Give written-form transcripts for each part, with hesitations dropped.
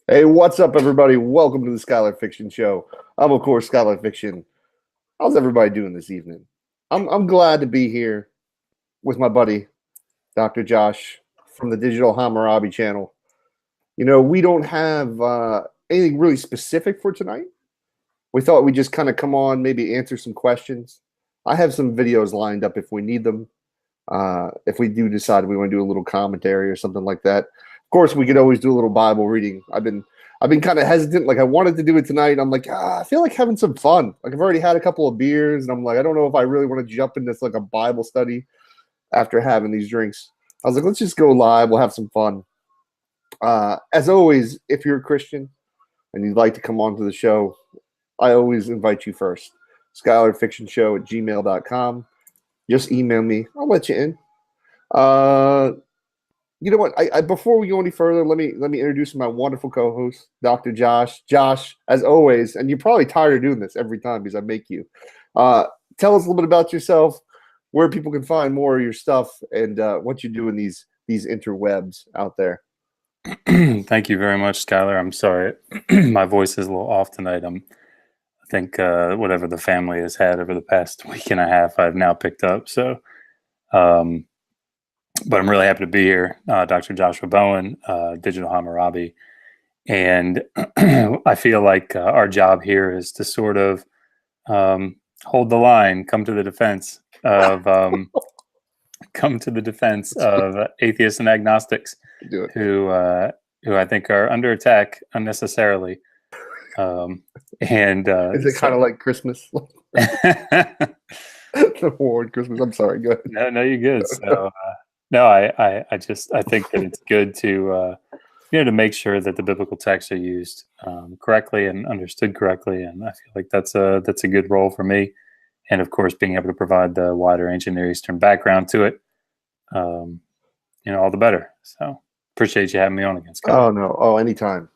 Hey, what's up, everybody? Welcome to the Skylar Fiction Show. I'm, of course, Skylar Fiction. How's everybody doing this evening? I'm glad to be here with my buddy, Dr. Josh, from the Digital Hammurabi channel. You know, we don't have anything really specific for tonight. We thought we'd just kind of come on, maybe answer some questions. I have some videos lined up if we need them. If we do decide we want to do a little commentary or something like that. Of course, we could always do a little Bible reading. I've been kind of hesitant. Like I wanted to do it tonight. I'm like, I feel like having some fun. Like I've already had a couple of beers, and I'm like, I don't know if I really want to jump into like a Bible study after having these drinks. I was like, let's just go live. We'll have some fun. As always, if you're a Christian and you'd like to come on to the show, I always invite you first. SkylarFictionShow@gmail.com. Just email me. I'll let you in. You know what? I before we go any further, let me introduce my wonderful co-host, Dr. Josh. Josh, as always, and you're probably tired of doing this every time because I make you. Tell us a little bit about yourself, where people can find more of your stuff, and what you do in these interwebs out there. Thank you very much, Skylar. I'm sorry, my voice is a little off tonight. I think whatever the family has had over the past week and a half, I've now picked up. So. But I'm really happy to be here, Dr. Joshua Bowen, Digital Hammurabi. And I feel like our job here is to sort of hold the line, come to the defense of atheists and agnostics who I think are under attack unnecessarily. Is it kind of like Christmas? The war on Christmas. I'm sorry. Go ahead. No, you're good. So. No, I think that it's good to to make sure that the biblical texts are used correctly and understood correctly, and I feel like that's a good role for me. And of course, being able to provide the wider ancient Near Eastern background to it, all the better. So appreciate you having me on again, Scott. Oh no, anytime.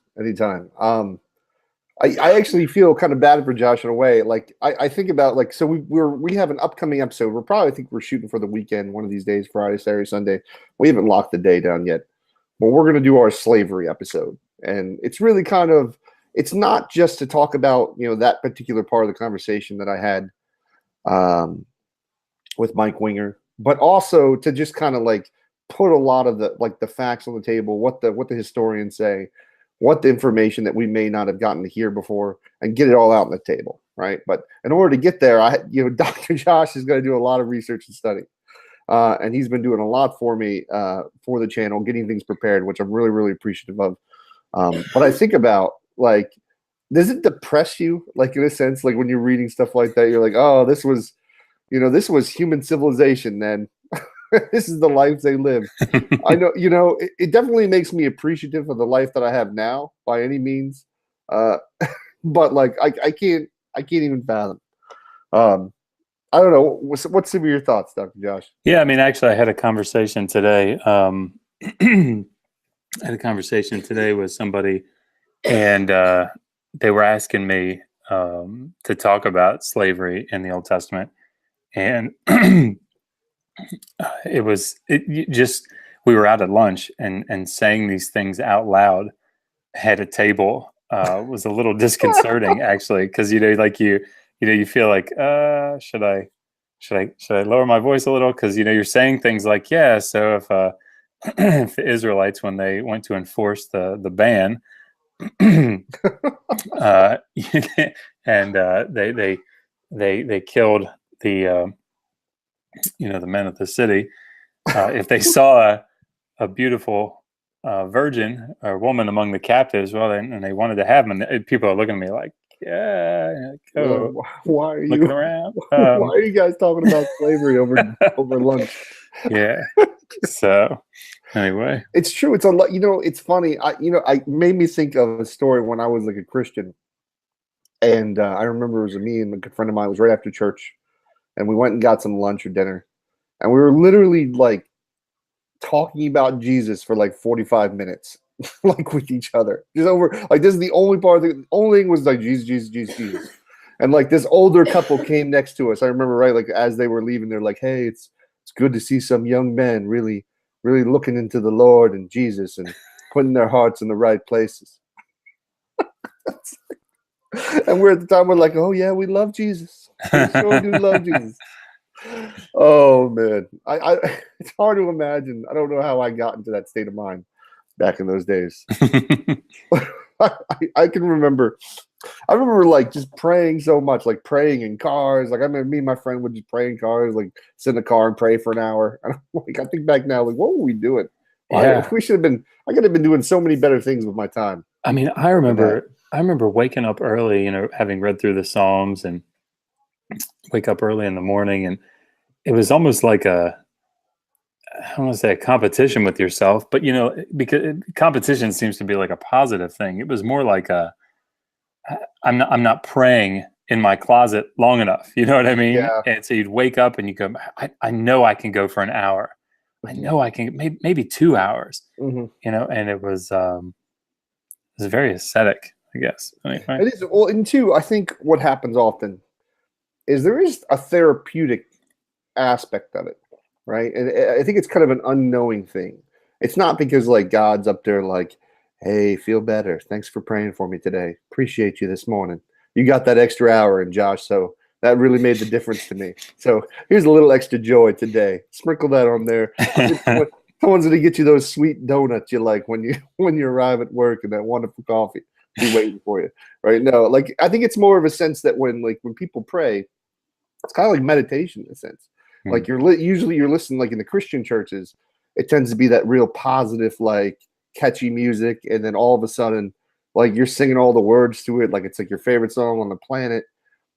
I actually feel kind of bad for Josh in a way. Like I think about like, so we have an upcoming episode. I think we're shooting for the weekend, one of these days, Friday, Saturday, Sunday. We haven't locked the day down yet, but we're going to do our slavery episode. And it's really it's not just to talk about, that particular part of the conversation that I had with Mike Winger, but also to just kind of like put a lot of the facts on the table, what the historians say, what the information that we may not have gotten to hear before, and get it all out on the table, right? But in order to get there, Dr. Josh is going to do a lot of research and study, and he's been doing a lot for me for the channel, getting things prepared, which I'm really, really appreciative of. But I think about, like, does it depress you, like, in a sense, like when you're reading stuff like that, you're like, oh, this was human civilization then. This is the life they live. I know, it definitely makes me appreciative of the life that I have now by any means. But like, I can't even fathom. I don't know. What's some of your thoughts, Dr. Josh? Yeah, I mean, actually, I had a conversation today. I had a conversation today with somebody, and they were asking me to talk about slavery in the Old Testament, and we were out at lunch and saying these things out loud at a table was a little disconcerting, actually, because you feel like should I lower my voice a little, because you're saying things like, yeah, so if if the Israelites, when they went to enforce the ban and they killed the the men of the city, if they saw a beautiful virgin or woman among the captives, and they wanted to have them, and people are looking at me like, yeah, why are looking around? Why are you guys talking about slavery over lunch? Yeah. So anyway, it's true. It's a lot. It's funny. I made me think of a story when I was like a Christian, and I remember it was me and a good friend of mine. It was right after church. And we went and got some lunch or dinner, and we were literally like talking about Jesus for like 45 minutes, like with each other, just over. Like, this is the only part. The only thing was like Jesus. And like this older couple came next to us. I remember, right, like as they were leaving, they're like, "Hey, it's good to see some young men really looking into the Lord and Jesus and putting their hearts in the right places." And we're at the time, we're like, oh yeah, we love Jesus. We sure do love Jesus. Oh man, it's hard to imagine. I don't know how I got into that state of mind back in those days. I can remember. I remember like just praying so much, like praying in cars. Like I remember me and my friend would just pray in cars, like sit in the car and pray for an hour. And like I think back now, like what were we doing? Yeah. We should have been. I could have been doing so many better things with my time. I mean, I remember waking up early, having read through the Psalms, and wake up early in the morning, and it was almost like I don't want to say a competition with yourself, but because competition seems to be like a positive thing. It was more like I'm not praying in my closet long enough. You know what I mean? Yeah. And so you'd wake up and you go, I know I can go for an hour. I know I can maybe 2 hours, and it was very ascetic, I guess. I mean, right? It is. Well, and two, I think what happens often is there is a therapeutic aspect of it, right? And I think it's kind of an unknowing thing. It's not because like God's up there like, hey, feel better. Thanks for praying for me today. Appreciate you this morning. You got that extra hour in, Josh, so that really made the difference to me. So here's a little extra joy today. Sprinkle that on there. Someone's gonna get you those sweet donuts you like when you arrive at work, and that wonderful coffee be waiting for you, right? No, like I think it's more of a sense that when people pray, it's kind of like meditation in a sense. Like usually you're listening, like in the Christian churches, it tends to be that real positive, like catchy music, and then all of a sudden, like you're singing all the words to it, like it's like your favorite song on the planet,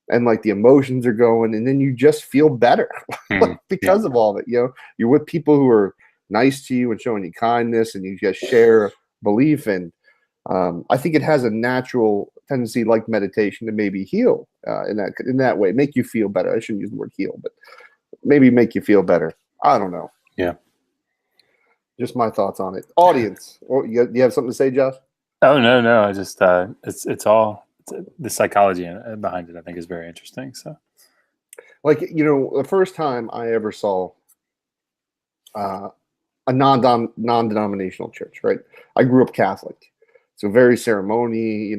and like the emotions are going, and then you just feel better because of all of it. You're with people who are nice to you and showing you kindness, and you just share belief. And I think it has a natural tendency, like meditation, to maybe heal in that way, make you feel better. I shouldn't use the word heal, but maybe make you feel better. I don't know. Yeah. Just my thoughts on it. Audience, you have something to say, Josh? Oh no! I just it's all the psychology behind it. I think is very interesting. So, like the first time I ever saw a non-denominational church, right? I grew up Catholic, so very ceremony.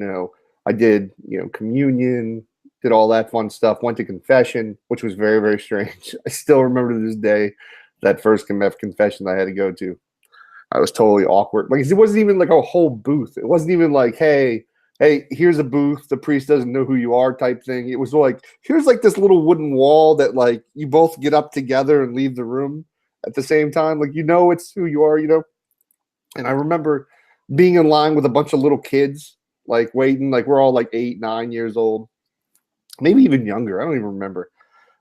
I did communion, did all that fun stuff. Went to confession, which was very, very strange. I still remember to this day that first confession I had to go to. I was totally awkward. Like it wasn't even like a whole booth. It wasn't even like, hey, here's a booth. The priest doesn't know who you are type thing. It was like, here's like this little wooden wall that like you both get up together and leave the room at the same time. Like, it's who you are, And I remember being in line with a bunch of little kids, like waiting, like we're all like 8, 9 years old, maybe even younger. I don't even remember.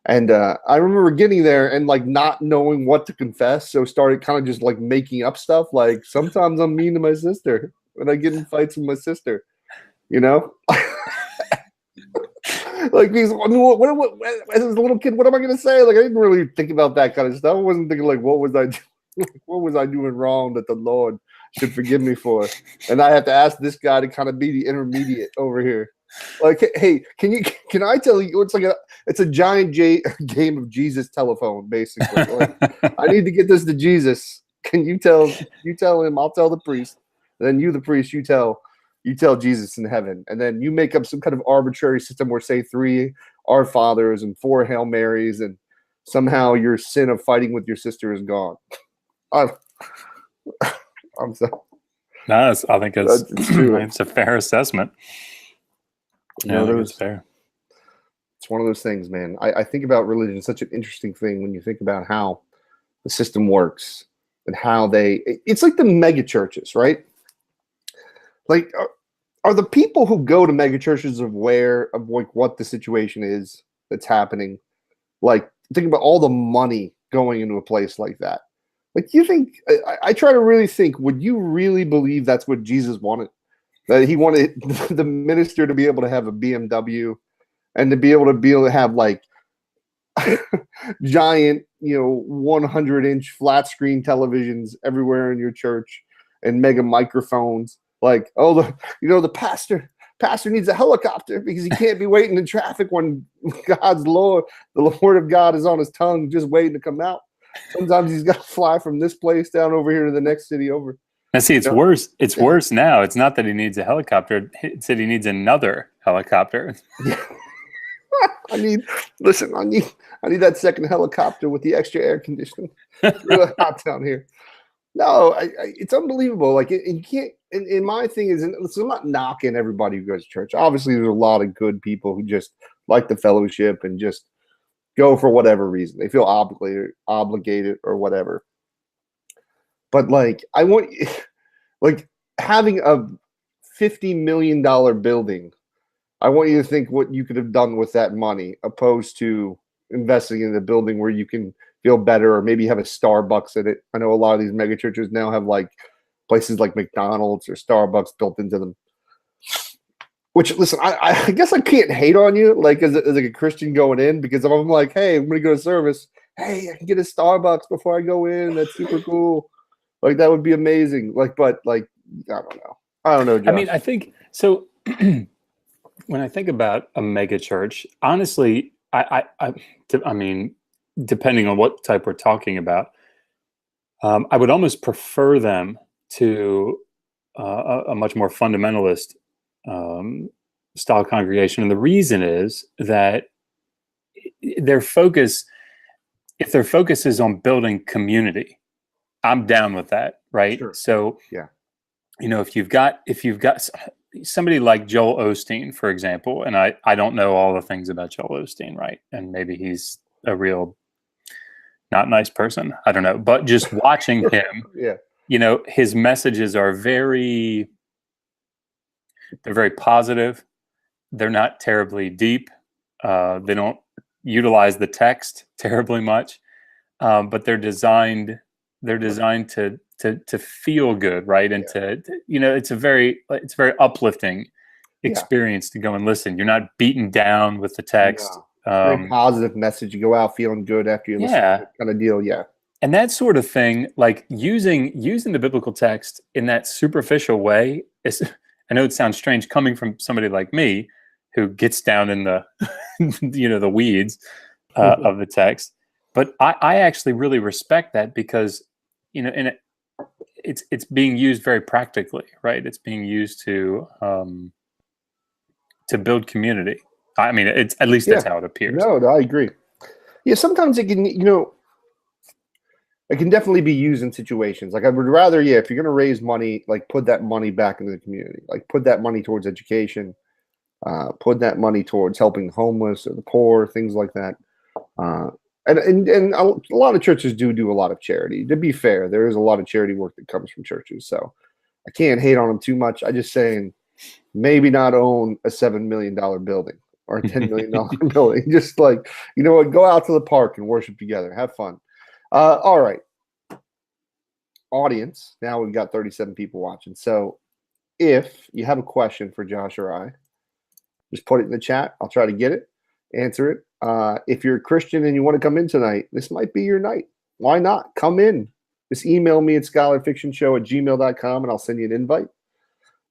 And I remember getting there and like not knowing what to confess. So started kind of just like making up stuff. Like sometimes I'm mean to my sister when I get in fights with my sister, like these, what, as a little kid, what am I going to say? Like, I didn't really think about that kind of stuff. I wasn't thinking like, what was I doing wrong that the Lord should forgive me for? And I have to ask this guy to kind of be the intermediate over here. Like, hey, can I tell you? It's a giant game of Jesus telephone, basically. Like, I need to get this to Jesus. Can you tell him? I'll tell the priest. And then you, the priest, you tell Jesus in heaven, and then you make up some kind of arbitrary system where say 3 Our Fathers and 4 Hail Marys, and somehow your sin of fighting with your sister is gone. I'm so. No, I think it's true. It's a fair assessment. It's fair. It's one of those things, man. I think about religion. It's such an interesting thing when you think about how the system works and how it's like the mega churches, right? Like, are the people who go to mega churches aware of like what the situation is that's happening? Like, think about all the money going into a place like that. Like, you think, I try to really think, would you really believe that's what Jesus wanted? That he wanted the minister to be able to have a BMW and to be able to have like giant, 100-inch flat screen televisions everywhere in your church and mega microphones. Like, the pastor needs a helicopter because he can't be waiting in traffic when the Lord of God is on his tongue, just waiting to come out. Sometimes he's got to fly from this place down over here to the next city over. Now, see, it's No. worse. It's worse now. It's not that he needs a helicopter. It's that he needs another helicopter. Yeah. I need that second helicopter with the extra air conditioning. It's really hot down here. No, it's unbelievable. Like, you can't. And my thing is, and listen, I'm not knocking everybody who goes to church. Obviously, there's a lot of good people who just like the fellowship and just go for whatever reason. They feel obligated or whatever. But like, I want, like, having a $50 million building, I want you to think what you could have done with that money, opposed to investing in a building where you can feel better, or maybe have a Starbucks in it. I know a lot of these mega churches now have like places like McDonald's or Starbucks built into them. Which, listen, I guess I can't hate on you, like, as like a Christian going in, because if I'm like, hey, I'm going to go to service, hey, I can get a Starbucks before I go in. That's super cool. Like, that would be amazing. Like, but like, I don't know, Josh. I mean, I think so. When I think about a mega church, honestly, I mean, depending on what type we're talking about, I would almost prefer them to a much more fundamentalist style congregation. And the reason is that their focus, if their focus is on building community, I'm down with that, right? Sure. So, yeah, you know, if you've got somebody like Joel Osteen, for example, and I don't know all the things about Joel Osteen, right? And maybe he's a real not nice person. I don't know. But just watching him, yeah, you know, his messages are they're very positive. They're not terribly deep. They don't utilize the text terribly much, but they're designed to feel good, right? And to, you know, it's a very uplifting experience to go and listen. You're not beaten down with the text. Very positive message. You go out feeling good after you listen to it, kind of deal. Yeah. And that sort of thing, like using the biblical text in that superficial way, is, I know it sounds strange coming from somebody like me who gets down in the you know, the weeds of the text, but I actually really respect that, because, you know, it's being used very practically, right? It's being used to build community. I mean, it's at least that's how it appears. No, I agree. Yeah, sometimes it can, you know, it can definitely be used in situations. Like, I would rather, if you're going to raise money, like, put that money back into the community. Like, put that money towards education, put that money towards helping the homeless or the poor, things like that. And a lot of churches do a lot of charity. To be fair, there is a lot of charity work that comes from churches. So I can't hate on them too much. I'm just saying, maybe not own a $7 million building or a $10 million building. Just, like, you know what, go out to the park and worship together. Have fun. All right. Audience, now we've got 37 people watching. So if you have a question for Josh or I, just put it in the chat. I'll try to get it, answer it. If you're a Christian and you want to come in tonight, this might be your night. Why not? Come in. Just email me at skylarfictionshow@gmail.com and I'll send you an invite.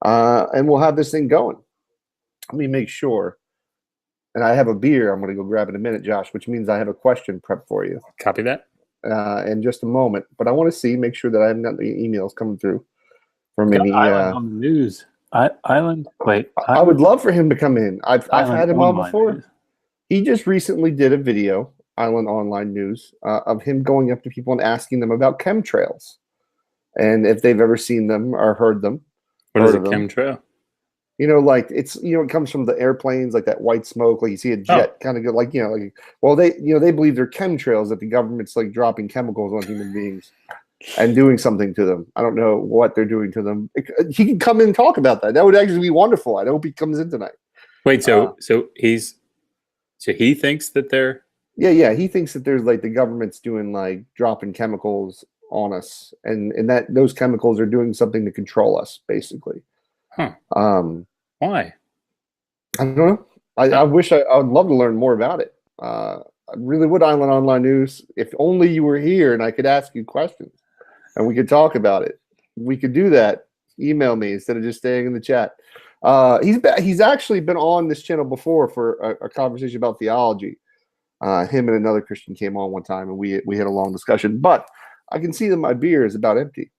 And we'll have this thing going. Let me make sure. And I have a beer I'm going to go grab in a minute, Josh, which means I have a question prepped for you. Copy that. In just a moment. But I want to make sure that I haven't got any emails coming through from any. Island on the news. Island? Wait. I would love for him to come in. I've had him on before. News. He just recently did a video, Island Online News, of him going up to people and asking them about chemtrails and if they've ever seen them or heard them. What is a chemtrail? You know, like, it's, you know, it comes from the airplanes, like that white smoke, like you see a jet kind of go, like, you know, like, well, they believe they're chemtrails, that the government's like dropping chemicals on human beings and doing something to them. I don't know what they're doing to them. He can come in and talk about that. That would actually be wonderful. I hope he comes in tonight. Wait, so he thinks that they're... Yeah, he thinks that there's, like, the government's doing, like, dropping chemicals on us, and that those chemicals are doing something to control us, basically. Huh. Why? I don't know. I wish I would love to learn more about it. I really would. Island Online News. If only you were here and I could ask you questions and we could talk about it. We could do that. Email me instead of just staying in the chat. He's actually been on this channel before for a conversation about theology. Him and another Christian came on one time and we had a long discussion. But I can see that my beer is about empty.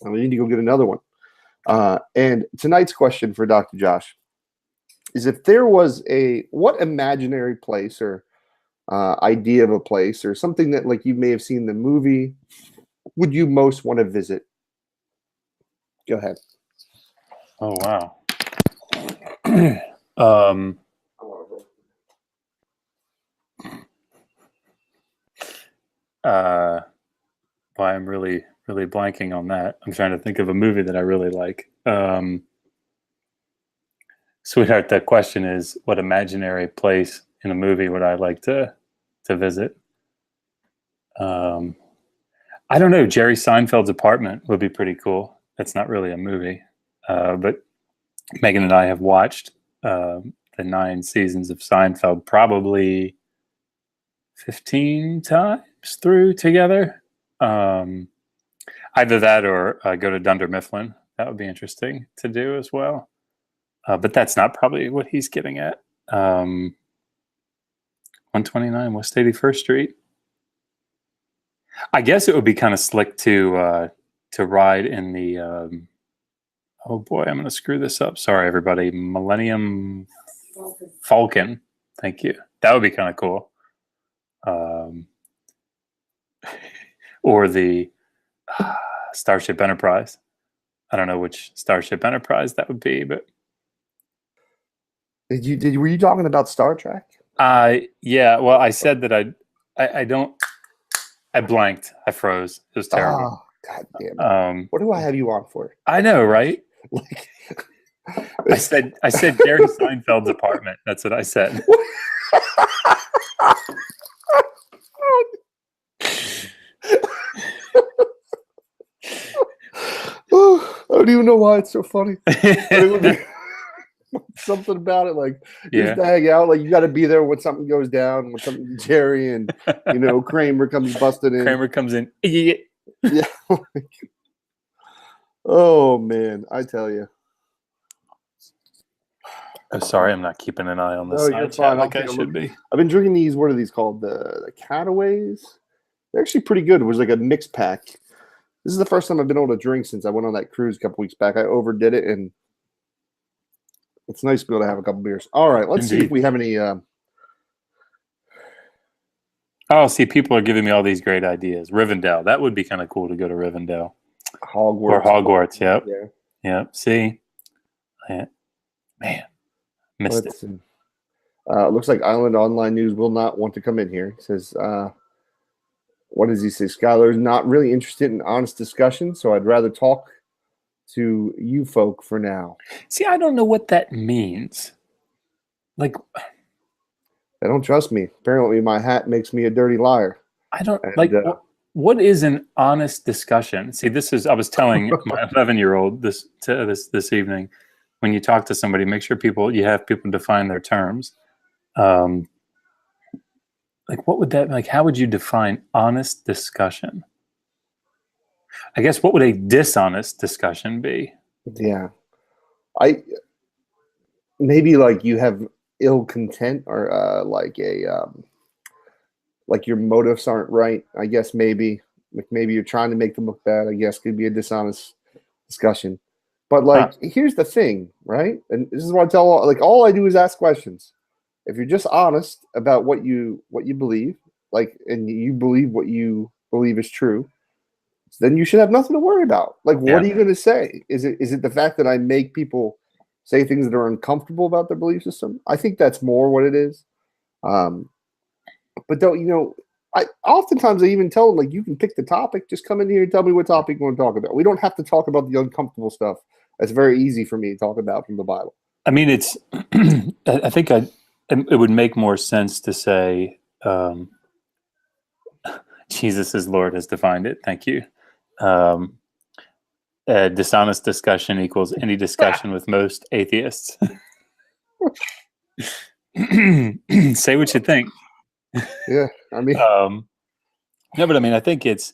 I need to go get another one. And tonight's question for Dr. Josh is, if there was what imaginary place or idea of a place or something that like you may have seen in the movie would you most want to visit? Go ahead. Oh, wow. Well, I'm really blanking on that. I'm trying to think of a movie that I really like. Sweetheart, the question is, what imaginary place in a movie would I like to visit? I don't know. Jerry Seinfeld's apartment would be pretty cool. That's not really a movie, but Megan and I have watched the 9 seasons of Seinfeld probably 15 times through together. Either that or go to Dunder Mifflin. That would be interesting to do as well. But that's not probably what he's getting at. 129 West 81st Street. I guess it would be kind of slick to ride in the oh boy, I'm going to screw this up. Sorry, everybody. Millennium Falcon. Thank you. That would be kind of cool. Or the Starship Enterprise. I don't know which Starship Enterprise that would be, but were you talking about Star Trek? Yeah. Well, I said that I don't. I blanked. I froze. It was terrible. Oh, God damn it. What do I have you on for? I know, right? Like, I said Jerry Seinfeld's apartment. That's what I said. Oh, I don't even know why it's so funny. It would be something about it, like just to hang out. Like you got to be there when something goes down, when something Jerry and Kramer comes busting in. Kramer comes in. Yeah. Oh man, I tell you. Oh, sorry, I'm not keeping an eye on this. No, you're fine. Like I should be. I've been drinking these. What are these called? The Cataways. They're actually pretty good. It was like a mixed pack. This is the first time I've been able to drink since I went on that cruise a couple weeks back. I overdid it, and it's nice to be able to have a couple beers. All right, let's see if we have any. Oh, see, people are giving me all these great ideas. Rivendell. That would be kind of cool to go to Rivendell. Hogwarts. Or Hogwarts, yep. Yeah. Yep. See? Man. Missed it. Looks like Island Online News will not want to come in here. It says, what does he say? Skylar is not really interested in honest discussion, so I'd rather talk to you folk for now. See, I don't know what that means. Like, they don't trust me. Apparently, my hat makes me a dirty liar. I don't what is an honest discussion? See, I was telling my 11-year-old this evening. When you talk to somebody, make sure you have people define their terms. Like, what would that, like, how would you define honest discussion? I guess, what would a dishonest discussion be? Yeah. Maybe like you have ill content or like your motives aren't right. I guess maybe you're trying to make them look bad. I guess could be a dishonest discussion. But here's the thing, right? And this is what I tell all I do is ask questions. If you're just honest about what you believe, and you believe what you believe is true, then you should have nothing to worry about. What are you going to say? Is it the fact that I make people say things that are uncomfortable about their belief system? I think that's more what it is. But don't I oftentimes I even tell them, you can pick the topic. Just come in here and tell me what topic you want to talk about. We don't have to talk about the uncomfortable stuff. That's very easy for me to talk about from the Bible. I mean, it's. I think it would make more sense to say, Jesus as Lord has defined it. Thank you. Dishonest discussion equals any discussion with most atheists. Say what you think. Yeah, I mean, no, but I mean, I think it's.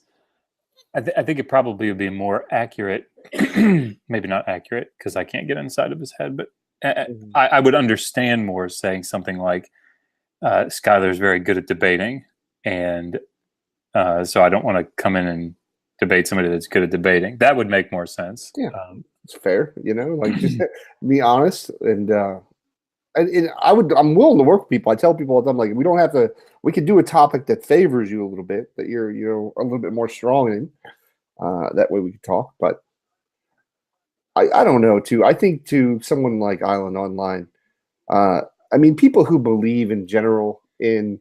I think it probably would be more accurate. Maybe not accurate because I can't get inside of his head, but I would understand more saying something like, "Skylar's very good at debating," and so I don't want to come in and debate somebody that's good at debating. That would make more sense. Yeah, it's fair. Like just be honest and I'm willing to work with people. I tell people all the time, like, we don't have to. We could do a topic that favors you a little bit, that you're a little bit more strong in. That way we can talk. But I don't know. I think to someone like Island Online, I mean, people who believe in general in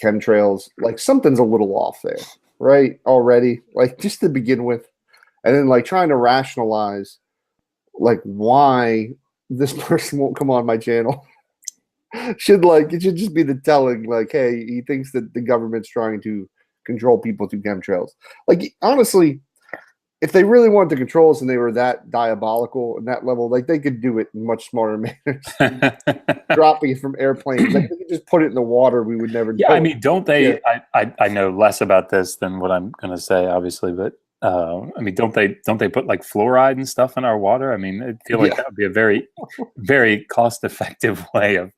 chemtrails, like something's a little off there, right? Already, like just to begin with, and then like trying to rationalize, like why this person won't come on my channel. It should just be the telling, like, hey, he thinks that the government's trying to control people through chemtrails. Like, honestly, if they really wanted to control us and they were that diabolical and that level, like they could do it in much smarter manners. Dropping it from airplanes, like they could just put it in the water. We would never. Yeah, I mean, don't they? Yeah. I know less about this than what I'm going to say, obviously, but I mean, don't they put like fluoride and stuff in our water? I mean, I feel like that would be a very, very cost-effective way of,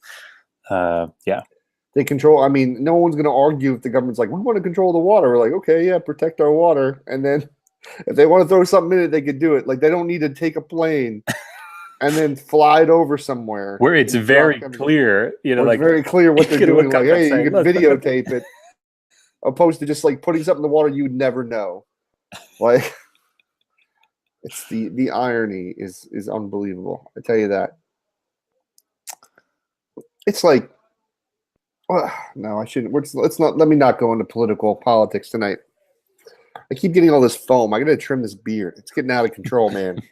They control. I mean, no one's going to argue if the government's like, we want to control the water. We're like, okay, yeah, protect our water. And then if they want to throw something in it, they could do it. Like they don't need to take a plane and then fly it over somewhere where it's very clear. Like very clear what they're doing. Like, hey, you can videotape it, opposed to just like putting something in the water you'd never know. Like, it's the irony is unbelievable. I tell you that. It's like, no, I shouldn't. Let's not. Let me not go into politics tonight. I keep getting all this foam. I got to trim this beard. It's getting out of control, man.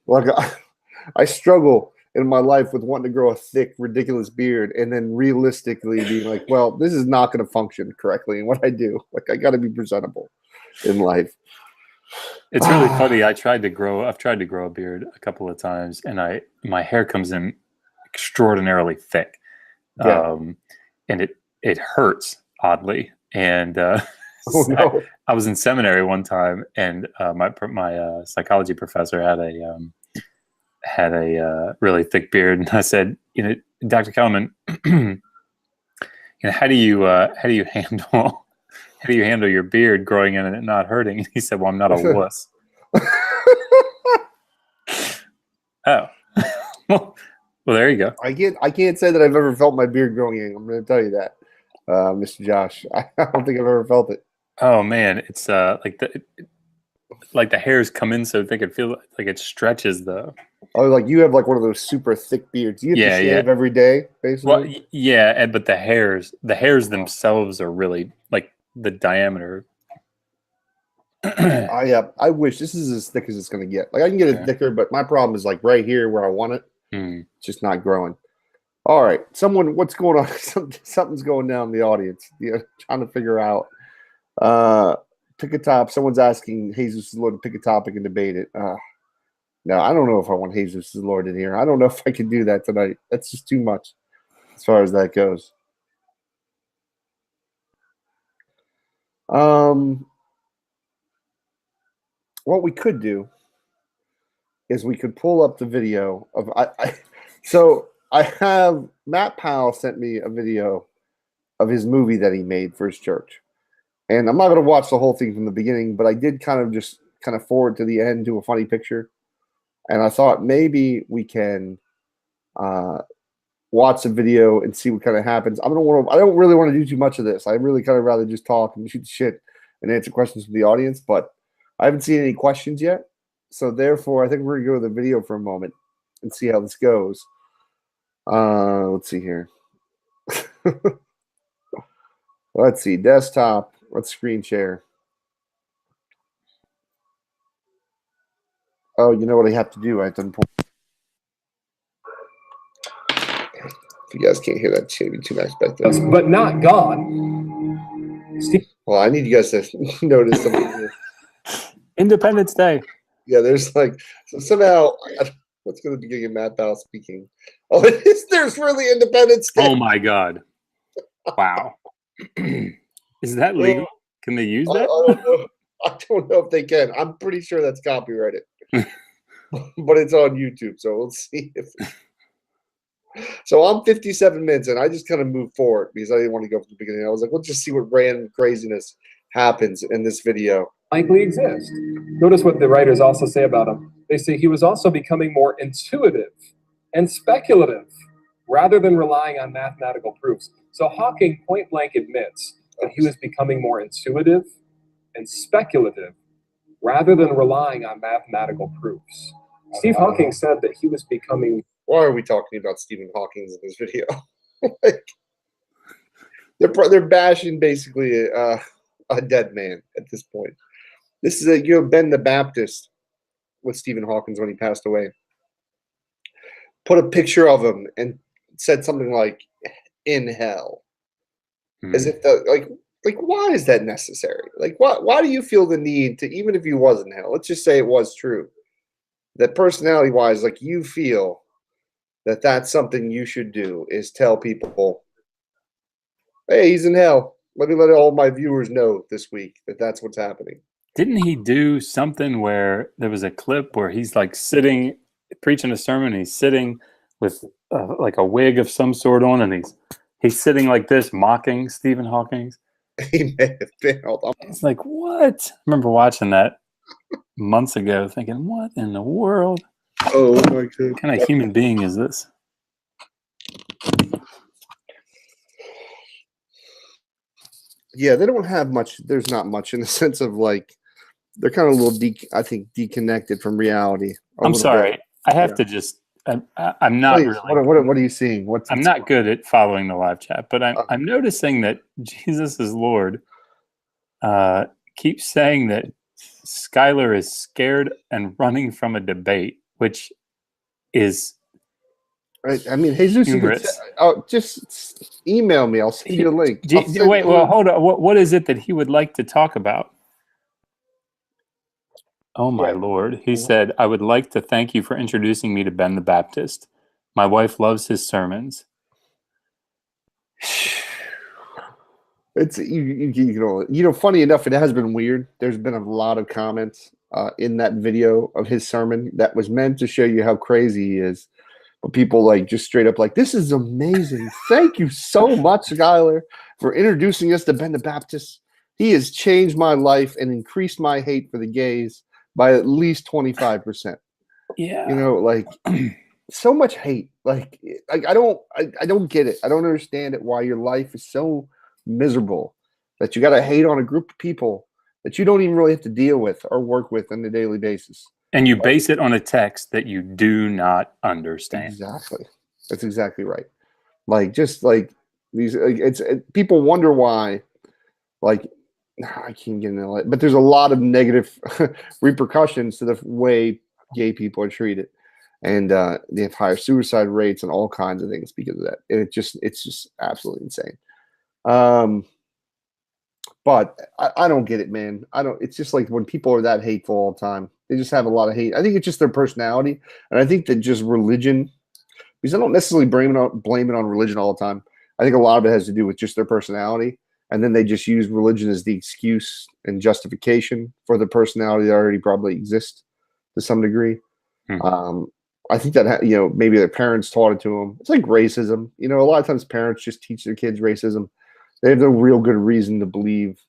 Like I struggle in my life with wanting to grow a thick, ridiculous beard, and then realistically being like, well, this is not going to function correctly in what I do. Like I got to be presentable in life. It's really funny. I've tried to grow a beard a couple of times, and my hair comes in extraordinarily thick, and it hurts oddly. And oh, no. I was in seminary one time, and my psychology professor had a really thick beard, and I said, Dr. Kellerman, how do you handle your beard growing in and it not hurting? And he said, well, I'm not a wuss. Oh, well, there you go. I can't say that I've ever felt my beard growing in. I'm going to tell you that, Mr. Josh. I don't think I've ever felt it. Oh man, it's like the hairs come in so thick it feels like it stretches though. Oh, like you have like one of those super thick beards. You have to shave every day, basically. Well, yeah, but the hairs themselves are really like the diameter. I wish this is as thick as it's going to get. Like I can get it thicker, but my problem is like right here where I want it. It's just not growing. All right, someone, what's going on? Something's going down in the audience. Trying to figure out. Pick a top. Someone's asking Jesus is Lord to pick a topic and debate it. No, I don't know if I want Jesus is Lord in here. I don't know if I can do that tonight. That's just too much as far as that goes. What we could do is we could pull up the video of so I have Matt Powell sent me a video of his movie that he made for his church. And I'm not going to watch the whole thing from the beginning, but I did kind of forward to the end to a funny picture. And I thought maybe we can watch the video and see what kind of happens. I don't really want to do too much of this. I really kind of rather just talk and shoot the shit and answer questions from the audience. But I haven't seen any questions yet. So therefore, I think we're going to go to the video for a moment and see how this goes. Let's see here. Let's see. Desktop. Let's screen share. Oh, you know what I have to do? I have to import. If you guys can't hear that, it's going to be too much back there. But not God. Well, I need you guys to notice something here. Independence Day. Yeah, there's like, so somehow, what's going to be getting Matt Powell speaking? Oh, it is, there's really Independence Day. Oh my God. Wow. Is that legal? Can they use that? I don't know if they can. I'm pretty sure that's copyrighted. But it's on YouTube, so we'll see if. So I'm 57 minutes in. I just kind of moved forward because I didn't want to go from the beginning. I was like, let's just see what random craziness happens in this video. likely exist. Notice what the writers also say about him. They say he was also becoming more intuitive and speculative rather than relying on mathematical proofs. So Hawking point blank admits that he was becoming more intuitive and speculative rather than relying on mathematical proofs. Steve Hawking said that he was becoming... Why are we talking about Stephen Hawking in this video? Like, they're bashing basically a dead man at this point. This is Ben the Baptist with Stephen Hawking when he passed away. Put a picture of him and said something like "in hell," as if like why is that necessary? Like why do you feel the need to, even if you was in hell? Let's just say it was true, that personality wise, like you feel that that's something you should do is tell people, hey, he's in hell. Let me let all my viewers know this week that that's what's happening. Didn't he do something where there was a clip where he's like sitting, preaching a sermon, and he's sitting with like a wig of some sort on, and he's sitting like this, mocking Stephen Hawking? He may have been. It's like, what? I remember watching that months ago, thinking, what in the world? Oh my God! What kind of human being is this? Yeah, they don't have much. There's not much in the sense of like they're kind of a little, I think, deconnected from reality. I'm sorry. Bit. I have to just. I'm not Please, really. What are you seeing? I'm not good at following the live chat, but I'm noticing that Jesus is Lord keeps saying that Skylar is scared and running from a debate, which is. I mean, Jesus, just email me. I'll send you a link. Wait, well, hold on. What is it that he would like to talk about? Oh, my Lord. He said, I would like to thank you for introducing me to Ben the Baptist. My wife loves his sermons. It's funny enough, it has been weird. There's been a lot of comments in that video of his sermon that was meant to show you how crazy he is. But people like just straight up like, this is amazing. Thank you so much, Skylar, for introducing us to Ben the Baptist. He has changed my life and increased my hate for the gays by at least 25%. Yeah. Like so much hate. Like I don't get it. I don't understand it, why your life is so miserable that you got to hate on a group of people that you don't even really have to deal with or work with on a daily basis. And you base it on a text that you do not understand. Exactly. That's exactly right. Like, just like these, people wonder why, like, I can't get into it, but there's a lot of negative repercussions to the way gay people are treated. And they have higher suicide rates and all kinds of things because of that. And it's just absolutely insane. But I don't get it, man. It's just like when people are that hateful all the time, they just have a lot of hate. I think it's just their personality. And I think that just religion, because I don't necessarily blame it on religion all the time. I think a lot of it has to do with just their personality. And then they just use religion as the excuse and justification for the personality that already probably exists to some degree. I think that, maybe their parents taught it to them. It's like racism. A lot of times parents just teach their kids racism. They have no real good reason to believe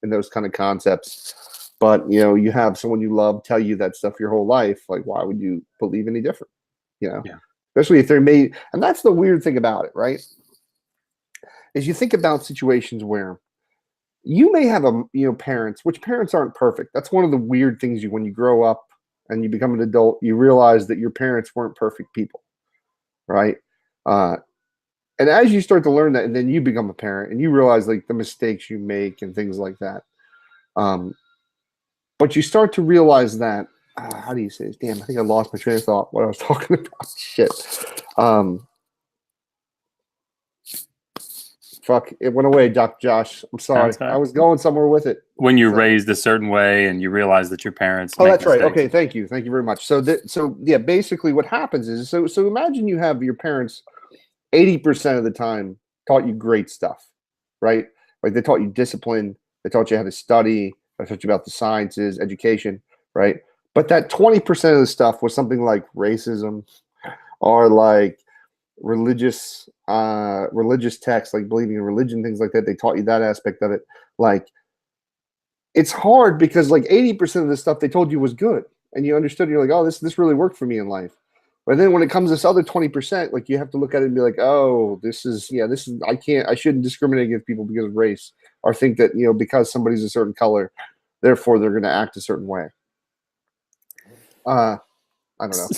in those kind of concepts. But, you have someone you love tell you that stuff your whole life. Like, why would you believe any different? Yeah. Especially if they're made. And that's the weird thing about it, right? Is you think about situations where you may have parents, which parents aren't perfect. That's one of the weird things when you grow up and you become an adult, you realize that your parents weren't perfect people, right? And as you start to learn that, and then you become a parent and you realize like the mistakes you make and things like that. But you start to realize that, how do you say this? Damn, I think I lost my train of thought, what I was talking about. Shit. Fuck, it went away, Dr. Josh. I'm sorry. I was going somewhere with it. When you're raised a certain way and you realize that your parents make that's mistakes. Right. Okay, thank you. Thank you very much. So basically what happens is, so imagine you have your parents 80% of the time taught you great stuff, right? Like they taught you discipline, they taught you how to study, they taught you about the sciences, education, right? But that 20% of the stuff was something like racism or like religious texts, like believing in religion, things like that. They taught you that aspect of it. Like it's hard because like 80% of the stuff they told you was good, and you understood. You're like, oh, this really worked for me in life. But then when it comes to this other 20%, like you have to look at it and be like, oh, this is I shouldn't discriminate against people because of race, or think that because somebody's a certain color, therefore they're going to act a certain way. I don't know.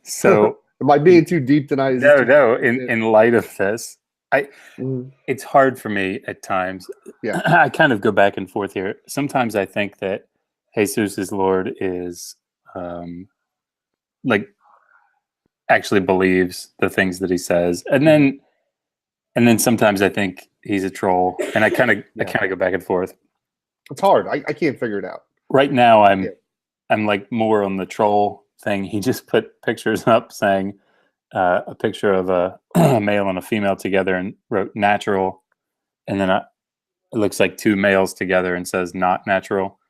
So am I being too deep tonight? No. In light of this, it's hard for me at times. Yeah, I kind of go back and forth here. Sometimes I think that Jesus is Lord is like actually believes the things that he says, and then sometimes I think he's a troll, and I kind of go back and forth. It's hard. I can't figure it out. Right now, I'm like more on the troll thing. He just put pictures up saying a picture of a male and a female together and wrote natural, and then it looks like two males together and says not natural.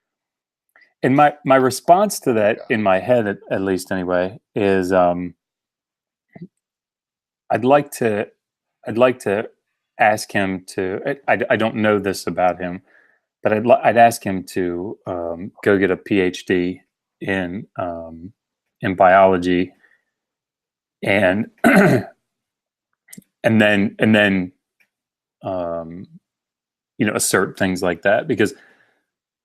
And my response to that, in my head at least anyway, is I'd like to ask him to. I don't know this about him, but I'd ask him to go get a PhD in biology, and and then assert things like that, because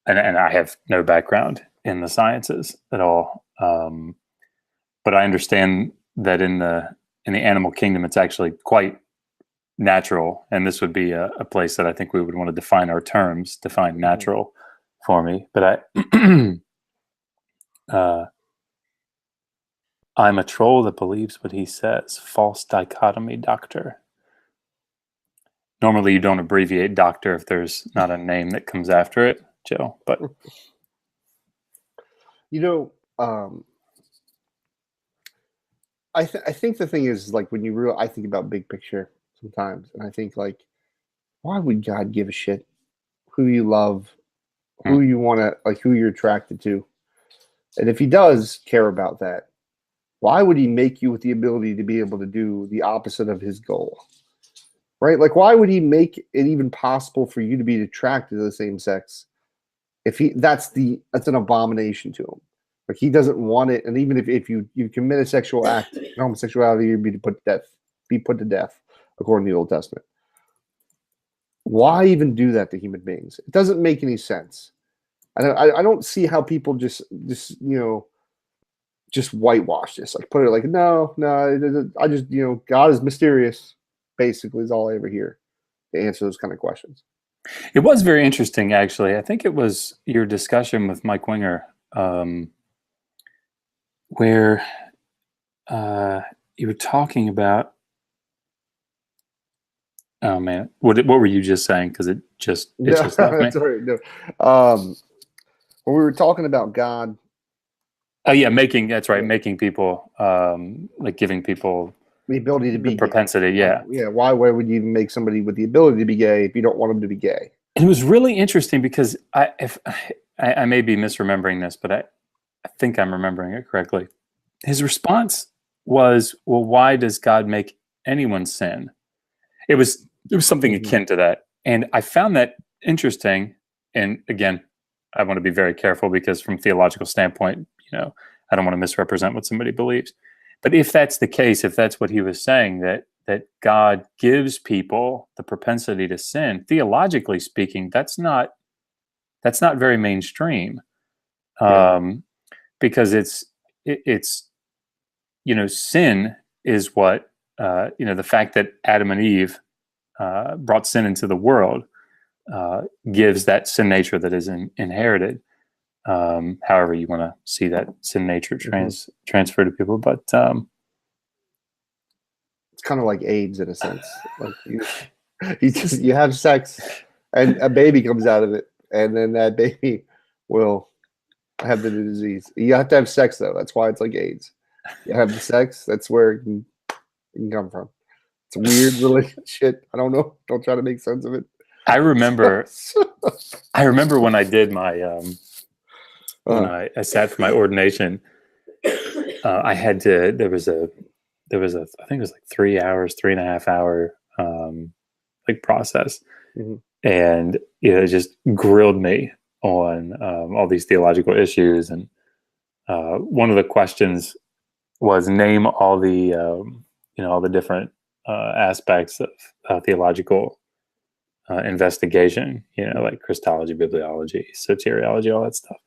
and I have no background in the sciences at all, but I understand that in the animal kingdom it's actually quite natural, and this would be a place that I think we would want to define our terms, define natural for me. But I'm a troll that believes what he says. False dichotomy, doctor. Normally you don't abbreviate doctor if there's not a name that comes after it, Joe, but I think the thing is, like, when I think about big picture sometimes, and I think, like, why would God give a shit who you love, who you want to, like, who you're attracted to? And if he does care about that, why would he make you with the ability to be able to do the opposite of his goal? Right? Like, why would he make it even possible for you to be attracted to the same sex if that's an abomination to him? Like, he doesn't want it, and even if you commit a sexual act in homosexuality, you'd be put to death, according to the Old Testament. Why even do that to human beings? It doesn't make any sense. I don't see how people just whitewash this. Like, put it like, no, I just God is mysterious. Basically, is all I ever hear to answer those kind of questions. It was very interesting, actually. I think it was your discussion with Mike Winger, where you were talking about. Oh man, what were you just saying? Because it just left me. That's right. No. When we were talking about God. Oh yeah, making people like giving people the ability to be propensity. Gay. Yeah. Why would you even make somebody with the ability to be gay if you don't want them to be gay? And it was really interesting because I may be misremembering this, but I think I'm remembering it correctly. His response was, well, why does God make anyone sin? It was something akin to that. And I found that interesting. And again, I want to be very careful because from a theological standpoint, I don't want to misrepresent what somebody believes. But if that's the case, if that's what he was saying, that God gives people the propensity to sin, theologically speaking, that's not very mainstream. Because it's sin is what the fact that Adam and Eve brought sin into the world gives that sin nature that is inherited. However you want to see that sin nature transfer to people, but it's kind of like AIDS in a sense. Like you have sex, and a baby comes out of it, and then that baby will have the disease. You have to have sex though. That's why it's like AIDS. You have the sex. That's where it can come from. It's a weird relationship. I don't know. Don't try to make sense of it. I remember when I did my when I sat for my ordination, I had to. There was a. I think it was like 3.5 hour like process, and it just grilled me on all these theological issues. And one of the questions was name all the all the different aspects of theological investigation, like Christology, bibliology, soteriology, all that stuff.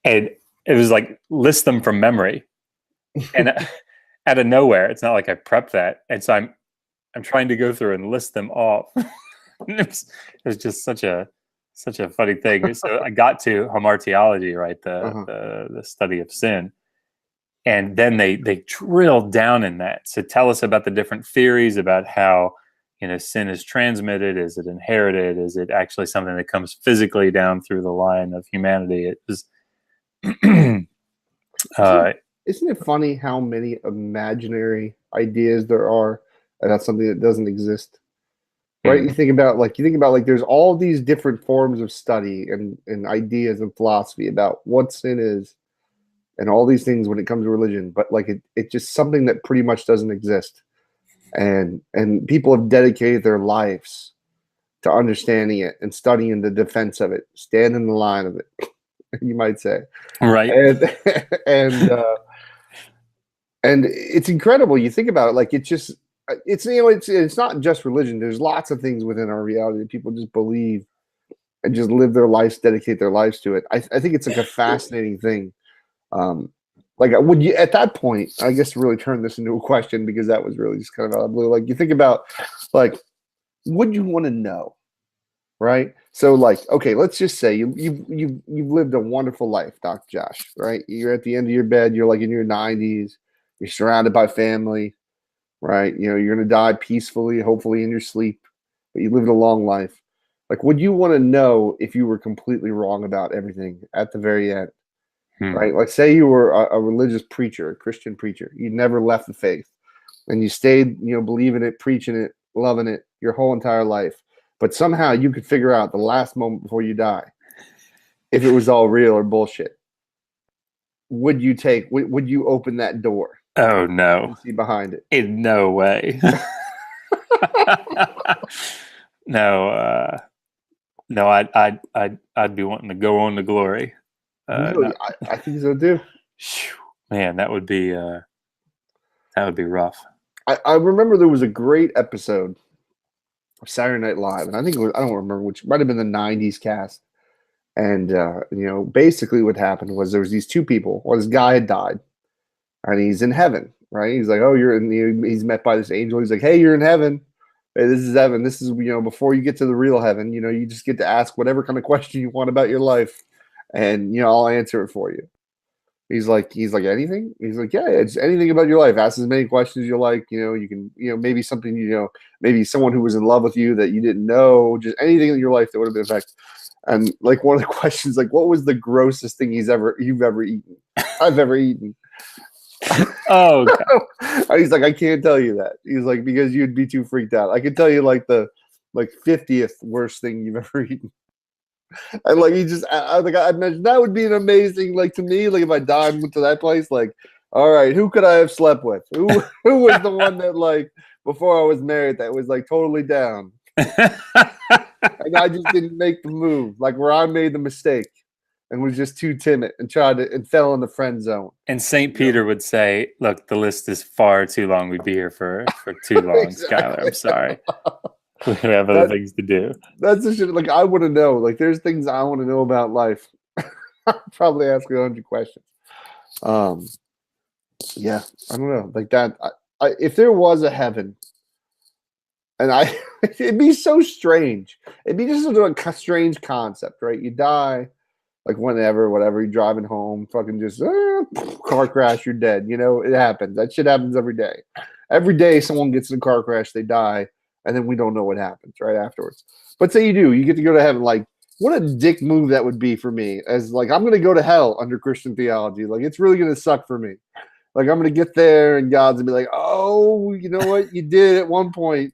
And it was like, list them from memory. And out of nowhere, it's not like I prepped that. And so I'm trying to go through and list them off. it was just such a funny thing. So I got to hamartiology, right? The study of sin. And then they drilled down in that. So tell us about the different theories about how, sin is transmitted. Is it inherited? Is it actually something that comes physically down through the line of humanity? It was, isn't it funny how many imaginary ideas there are about something that doesn't exist? Right? You think about like there's all these different forms of study and ideas and philosophy about what sin is and all these things when it comes to religion, but like it's just something that pretty much doesn't exist. And people have dedicated their lives to understanding it and studying the defense of it, stand in the line of it, you might say. Right. And it's incredible. You think about it, like it's not just religion. There's lots of things within our reality that people just believe and just live their lives, dedicate their lives to it. I think it's like a fascinating thing. Like, would you, at that point, I guess, really turn this into a question, because that was really just kind of out of the blue. Like, you think about, like, would you want to know, right? So, like, okay, let's just say you've lived a wonderful life, Dr. Josh, right? You're at the end of your bed. You're like in your 90s. You're surrounded by family, right? You're going to die peacefully, hopefully in your sleep, but you lived a long life. Like, would you want to know if you were completely wrong about everything at the very end? Right? Like, say you were a religious preacher, a Christian preacher. You never left the faith, and you stayed, believing it, preaching it, loving it your whole entire life. But somehow you could figure out the last moment before you die if it was all real or bullshit. Would you open that door? Oh no! See behind it? In no way. No. No. I'd be wanting to go on to glory. Really? I think so too. Man, that would be rough. I remember there was a great episode of Saturday Night Live, and I think it was, I don't remember which, might have been the 90s cast. And basically what happened was there was these two people. Well, this guy had died, and he's in heaven, right? He's like, oh, he's met by this angel. He's like, hey, you're in heaven. Hey, this is heaven. This is, before you get to the real heaven, you just get to ask whatever kind of question you want about your life. And I'll answer it for you. He's like anything. He's like, yeah, it's anything about your life. Ask as many questions as you like. You can, maybe something, maybe someone who was in love with you that you didn't know. Just anything in your life that would have been affected. And like one of the questions, like, what was the grossest thing you've ever eaten? I've ever eaten. Oh, God. He's like, I can't tell you that. He's like, because you'd be too freaked out. I can tell you like the 50th worst thing you've ever eaten. And like I mentioned that would be an amazing, like, to me, like if I died and went to that place, like, all right, who could I have slept with? Who was the one that, like, before I was married, that was like totally down, and I just didn't make the move, like where I made the mistake and was just too timid and fell in the friend zone. And St. Peter would say, look, the list is far too long. We'd be here for too long. Exactly. Skylar, I'm sorry. We have other things to do. That's the shit. Like, I want to know. Like, there's things I want to know about life. I'll probably ask 100 questions. Yeah, I don't know. Like that. If there was a heaven, and it'd be so strange. It'd be just a strange concept, right? You die, like whenever, whatever. You're driving home, fucking just car crash. You're dead. It happens. That shit happens every day. Every day, someone gets in a car crash, they die. And then we don't know what happens right afterwards. But say you do, you get to go to heaven. Like, what a dick move that would be for me. As like, I'm going to go to hell under Christian theology. Like, it's really going to suck for me. Like, I'm going to get there and God's going to be like, oh, you know what? You did at one point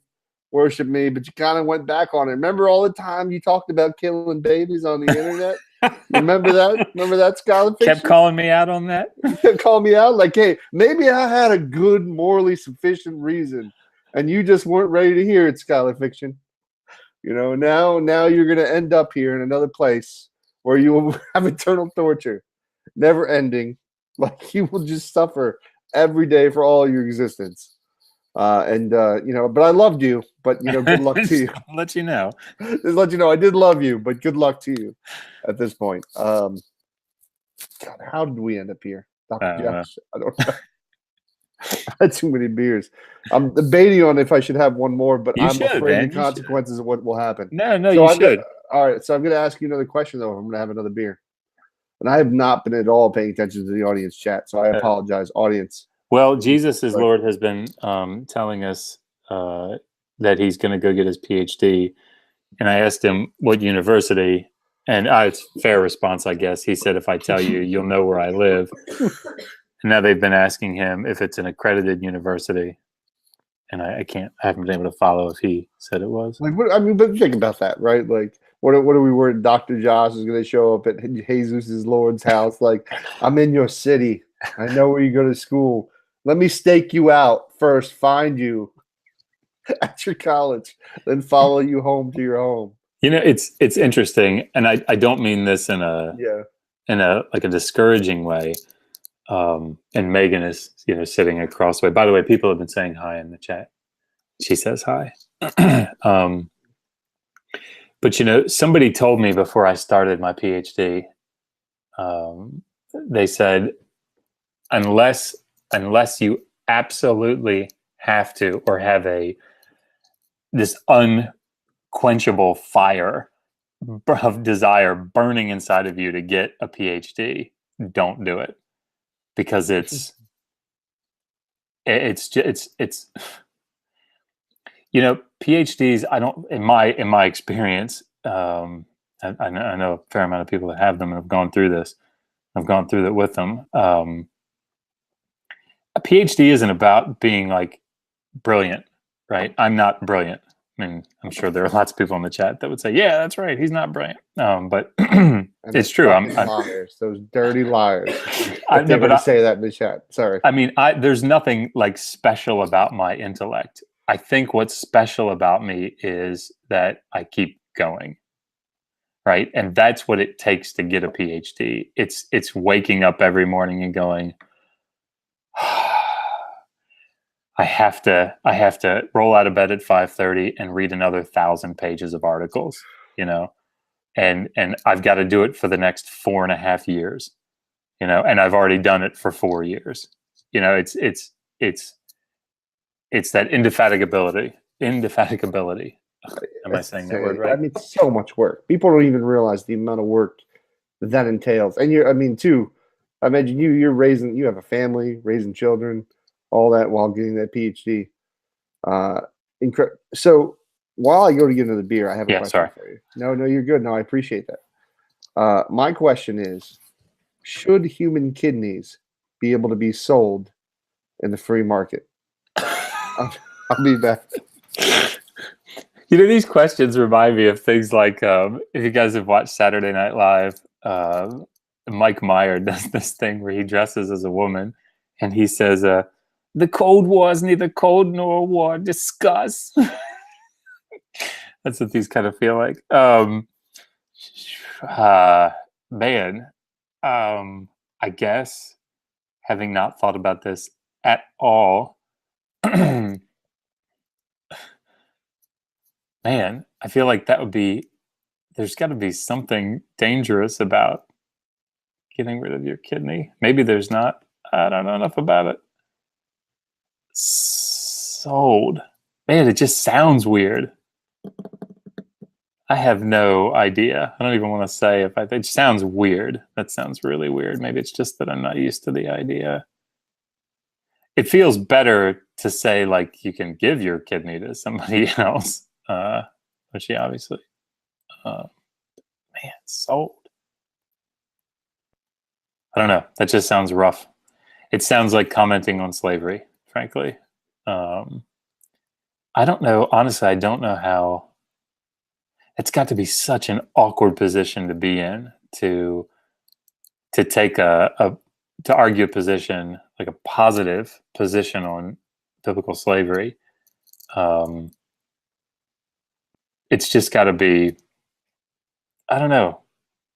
worship me, but you kind of went back on it. Remember all the time you talked about killing babies on the internet? Remember that? Remember that, Skylar? Kept calling me out on that? Kept calling me out? Like, hey, maybe I had a good, morally sufficient reason. And you just weren't ready to hear it, Skylar Fiction. Now you're going to end up here in another place where you will have eternal torture, never ending. Like you will just suffer every day for all your existence. But I loved you. But good luck to you. I'll let you know. Just let you know I did love you, but good luck to you at this point. God, how did we end up here, Dr. Josh? I don't know. I had too many beers. I'm debating on if I should have one more, but I'm afraid the consequences of what will happen. No, you should. All right, so I'm going to ask you another question, though. I'm going to have another beer. And I have not been at all paying attention to the audience chat, so I apologize, audience. Well, Jesus is Lord has been telling us that he's going to go get his PhD. And I asked him what university, and it's a fair response, I guess. He said, if I tell you, you'll know where I live. And now they've been asking him if it's an accredited university. And I haven't been able to follow if he said it was. But think about that, right? Like, what are we worried? Dr. Josh is going to show up at Jesus' Lord's house. Like, I'm in your city. I know where you go to school. Let me stake you out first, find you at your college, then follow you home to your home. It's interesting, and I don't mean this in a like a discouraging way. And Megan is sitting across the way. By the way, people have been saying hi in the chat. She says hi. But somebody told me before I started my PhD, they said, unless you absolutely have to or have this unquenchable fire of desire burning inside of you to get a PhD, don't do it, because it's PhDs. I don't, in my experience, I know a fair amount of people that have them and have gone through this. I've gone through it with them. A PhD isn't about being like brilliant, right? I'm not brilliant. I mean, I'm sure there are lots of people in the chat that would say, "Yeah, that's right. He's not brilliant." But it's true. I'm liars. Those dirty liars. They're going to say that in the chat. Sorry. I mean, there's nothing like special about my intellect. I think what's special about me is that I keep going, right? And that's what it takes to get a PhD. It's waking up every morning and going, I have to roll out of bed at 5:30 and read another 1,000 pages of articles, and I've got to do it for the next 4.5 years, and I've already done it for 4 years. It's that indefatigability. Am I saying that word right? I mean, it's so much work. People don't even realize the amount of work that entails. And I imagine you have a family, raising children, all that while getting that PhD. So while I go to get another beer, I have a question for you. No, you're good. No, I appreciate that. My question is, should human kidneys be able to be sold in the free market? I'll be back. These questions remind me of things like, if you guys have watched Saturday Night Live, Mike Meyer does this thing where he dresses as a woman and he says, the Cold War is neither cold nor a war. Discuss. That's what these kind of feel like. I guess, having not thought about this at all, man, I feel like there's got to be something dangerous about getting rid of your kidney. Maybe there's not. I don't know enough about it. Sold. Man, it just sounds weird. I have no idea. I don't even want to say it sounds weird. That sounds really weird. Maybe it's just that I'm not used to the idea. It feels better to say like you can give your kidney to somebody else. Which he obviously, sold. I don't know. That just sounds rough. It sounds like commenting on slavery, frankly. I don't know. Honestly, I don't know how. It's got to be such an awkward position to be in to take to argue a position, like a positive position on biblical slavery. It's just got to be, I don't know.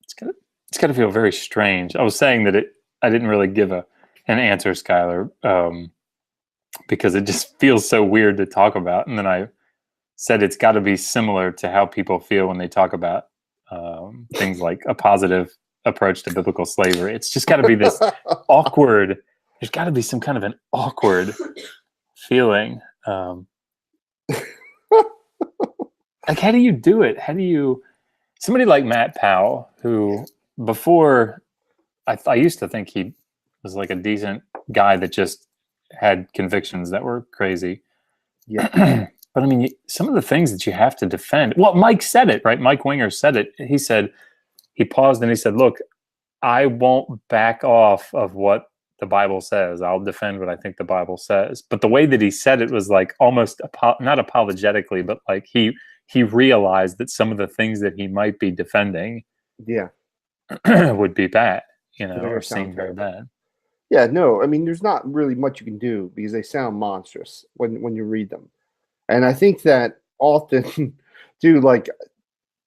it's gotta feel very strange. I was saying that I didn't really give an answer, Skylar, because it just feels so weird to talk about. And then I said it's got to be similar to how people feel when they talk about things like a positive approach to biblical slavery. It's just got to be this awkward. There's got to be some kind of an awkward feeling. Like, how do you do it? How do you? Somebody like Matt Powell, who before I used to think he was like a decent guy that just had convictions that were crazy. Yeah. But I mean, some of the things that you have to defend. Well, Mike said it, right? Mike Winger said it. He said, he paused and he said, look, I won't back off of what the Bible says. I'll defend what I think the Bible says. But the way that he said it was like almost not apologetically, but like he realized that some of the things that he might be defending would be bad, or seem very bad. Yeah, no, I mean, there's not really much you can do because they sound monstrous when you read them. And I think that often,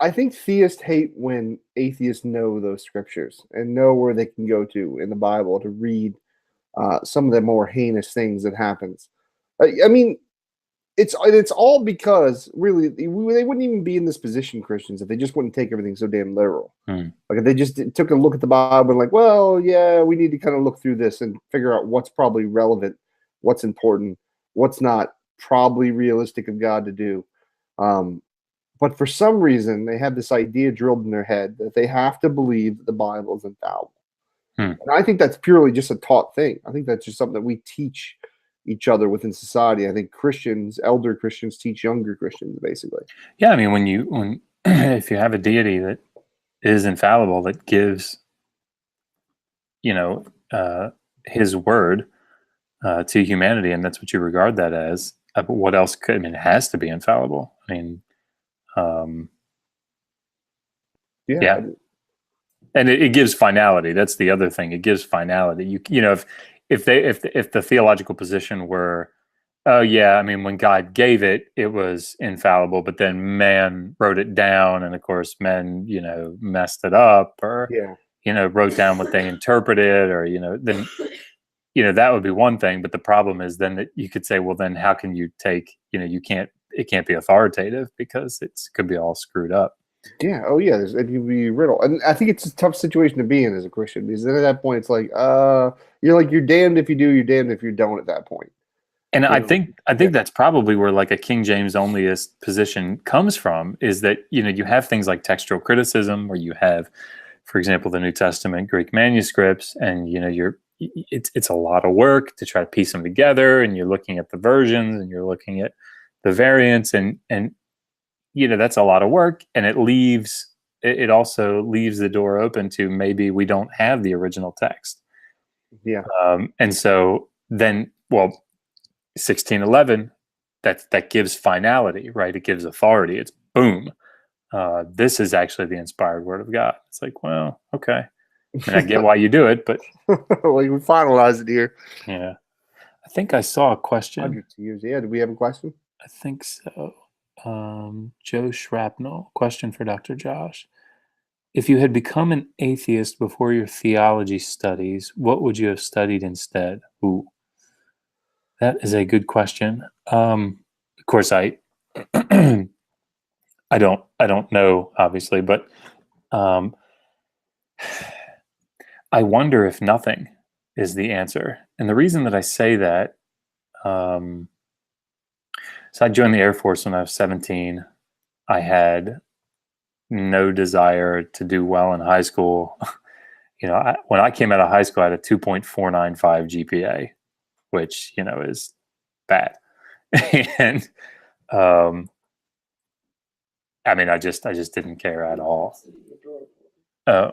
I think theists hate when atheists know those scriptures and know where they can go to in the Bible to read some of the more heinous things that happens. I mean, it's all because really they wouldn't even be in this position, Christians, if they just wouldn't take everything so damn literal. Like if they just took a look at the Bible and like, well, yeah, we need to kind of look through this and figure out what's probably relevant, what's important, what's not probably realistic of God to do. But for some reason, they have this idea drilled in their head that they have to believe that the Bible is infallible. And I think that's purely just a taught thing. I think that's just something that we teach each other within society. I think elder Christians teach younger Christians, basically. Yeah, I mean, when if you have a deity that is infallible, that gives, his word to humanity, and that's what you regard that as. What else could? I mean, it has to be infallible. I mean, yeah. And it gives finality. That's the other thing. It gives finality. If the theological position were, oh yeah, I mean, when God gave it, it was infallible, but then man wrote it down, and of course, men, messed it up, or wrote down what they interpreted, or then that would be one thing. But the problem is then that you could say, well, then how can you take, it can't be authoritative because it could be all screwed up. Yeah. Oh, yeah. It can be riddle, and I think it's a tough situation to be in as a Christian, because then at that point, it's like, you're damned if you do, you're damned if you don't. At that point, and I think that's probably where like a King James onlyist position comes from. Is that you have things like textual criticism, where you have, for example, the New Testament Greek manuscripts, and it's a lot of work to try to piece them together, and you're looking at the versions, and you're looking at the variants, and that's a lot of work, and it also leaves the door open to maybe we don't have the original text. Yeah. And so then, 1611, that gives finality, right? It gives authority. It's boom. This is actually the inspired word of God. It's like, well, okay. And I get why you do it, but well, you finalize it here. Yeah. I think I saw a question. Hundreds of years. Yeah. Do we have a question? I think so. Joe Shrapnel, question for Dr. Josh. If you had become an atheist before your theology studies, what would you have studied instead? Ooh, that is a good question. Of course, I don't know, obviously, but I wonder if nothing is the answer. And the reason that I say that, so I joined the Air Force when I was 17. I had no desire to do well in high school. When I came out of high school, I had a 2.495 GPA, which, is bad. And I mean, I just didn't care at all.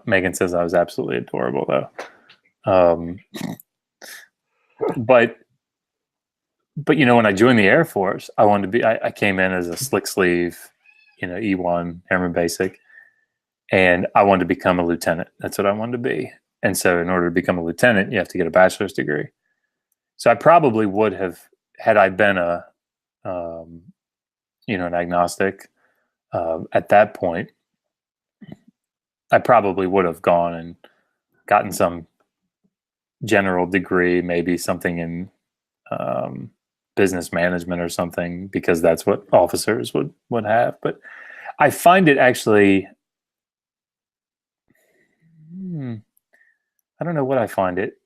Megan says I was absolutely adorable, though. But when I joined the Air Force, I wanted to be. I came in as a slick sleeve, E1 Airman Basic, and I wanted to become a lieutenant. That's what I wanted to be. And so, in order to become a lieutenant, you have to get a bachelor's degree. So I probably would have, had I been an agnostic at that point, I probably would have gone and gotten some general degree, maybe something in business management or something, because that's what officers would have. But I find it actually, I don't know what I find it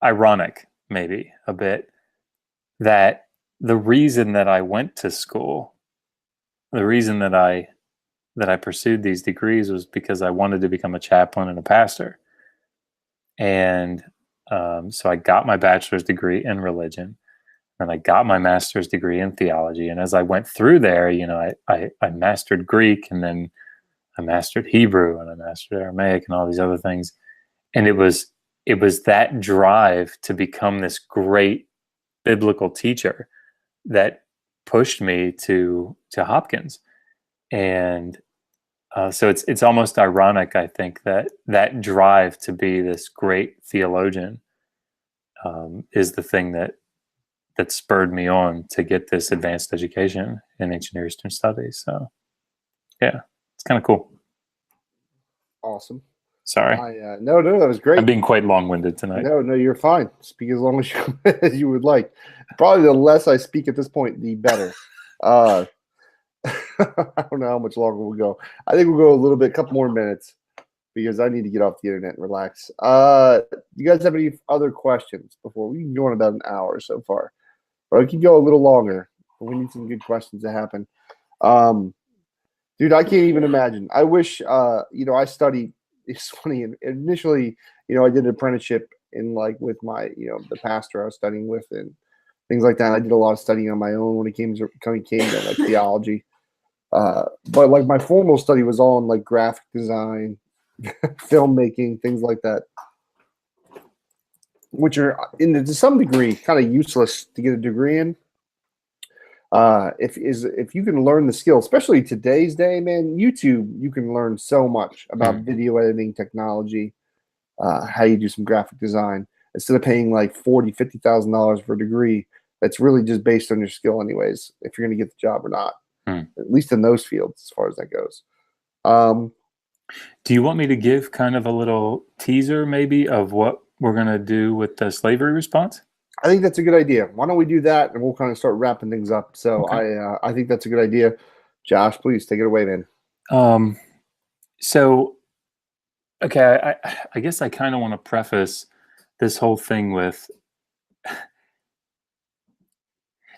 ironic, maybe a bit, that the reason that I went to school, the reason that I pursued these degrees was because I wanted to become a chaplain and a pastor. And so I got my bachelor's degree in religion, and I got my master's degree in theology. And as I went through there, I mastered Greek, and then I mastered Hebrew, and I mastered Aramaic, and all these other things. And it was that drive to become this great biblical teacher that pushed me to Hopkins. And so it's almost ironic, I think, that drive to be this great theologian is the thing that spurred me on to get this advanced education in ancient Near Eastern studies. So, yeah, it's kind of cool. Awesome. Sorry. No, that was great. I'm being quite long-winded tonight. No, you're fine. Speak as long as you would like. Probably the less I speak at this point, the better. I don't know how much longer we'll go. I think we'll go a little bit, a couple more minutes, because I need to get off the internet and relax. You guys have any other questions before we can go on about an hour so far? Or we can go a little longer, but we need some good questions to happen. Dude, I can't even imagine. I wish, I studied. It's funny. Initially, I did an apprenticeship with my, the pastor I was studying with and things like that. I did a lot of studying on my own when it came to theology. But my formal study was all in graphic design, filmmaking, things like that, which are to some degree kind of useless to get a degree in. If you can learn the skill, especially today's day, man, YouTube, you can learn so much about video editing technology, how you do some graphic design instead of paying $40,000-$50,000 for a degree. That's really just based on your skill anyways, if you're going to get the job or not, at least in those fields, as far as that goes. Do you want me to give kind of a little teaser maybe of what we're going to do with the slavery response? I think that's a good idea. Why don't we do that, and we'll kind of start wrapping things up. So okay. I think that's a good idea. Josh, please take it away, man. So, okay, I guess I kind of want to preface this whole thing with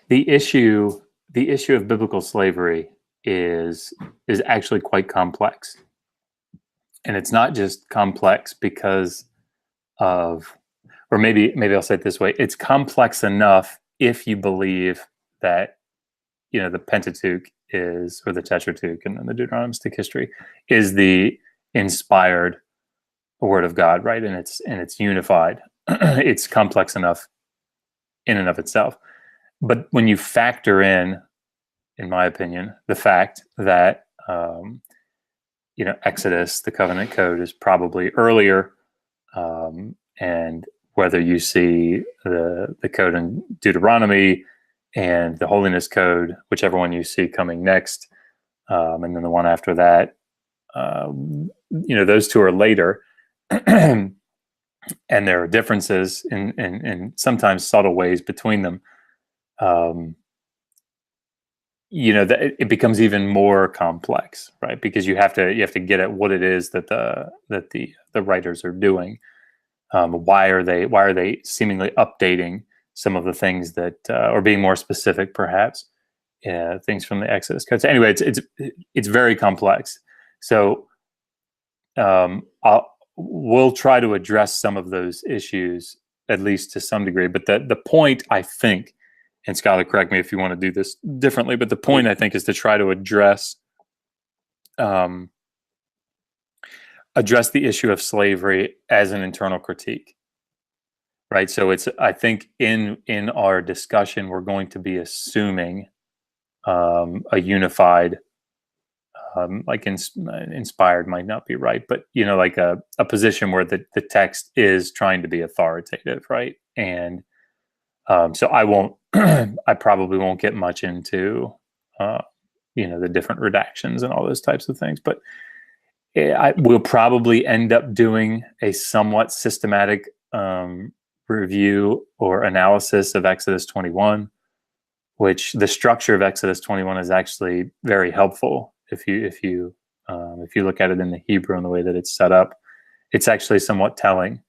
the issue of biblical slavery is actually quite complex. And it's not just complex because of, or maybe I'll say it this way, it's complex enough if you believe that, the Pentateuch is, or the Tetrarch and then the Deuteronomistic history is the inspired word of God, right? And it's unified. It's complex enough in and of itself. But when you factor in my opinion, the fact that, Exodus, the covenant code, is probably earlier, and whether you see the code in Deuteronomy and the holiness code, whichever one you see coming next, and then the one after that, those two are later, and there are differences in sometimes subtle ways between them. That it becomes even more complex, right? Because you have to get at what it is that the writers are doing. Why are they seemingly updating some of the things that, or being more specific, perhaps, things from the Exodus code. So anyway, it's very complex. So we'll try to address some of those issues, at least to some degree. But the point, I think, and Skylar, correct me if you want to do this differently, but the point, I think, is to try to address the issue of slavery as an internal critique, right? So I think in our discussion, we're going to be assuming a unified, inspired might not be right, but a position where the text is trying to be authoritative, right? And so I probably won't get much into the different redactions and all those types of things, but we'll probably end up doing a somewhat systematic review or analysis of Exodus 21, which the structure of Exodus 21 is actually very helpful. If you look at it in the Hebrew and the way that it's set up, it's actually somewhat telling,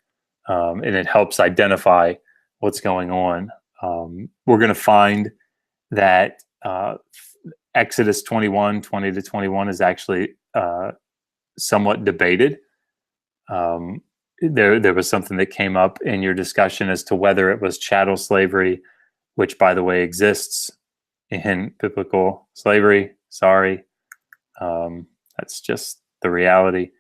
and it helps identify what's going on. We're going to find that Exodus 21, 20 to 21 is actually somewhat debated. There was something that came up in your discussion as to whether it was chattel slavery, which, by the way, exists in biblical slavery. Sorry. That's just the reality.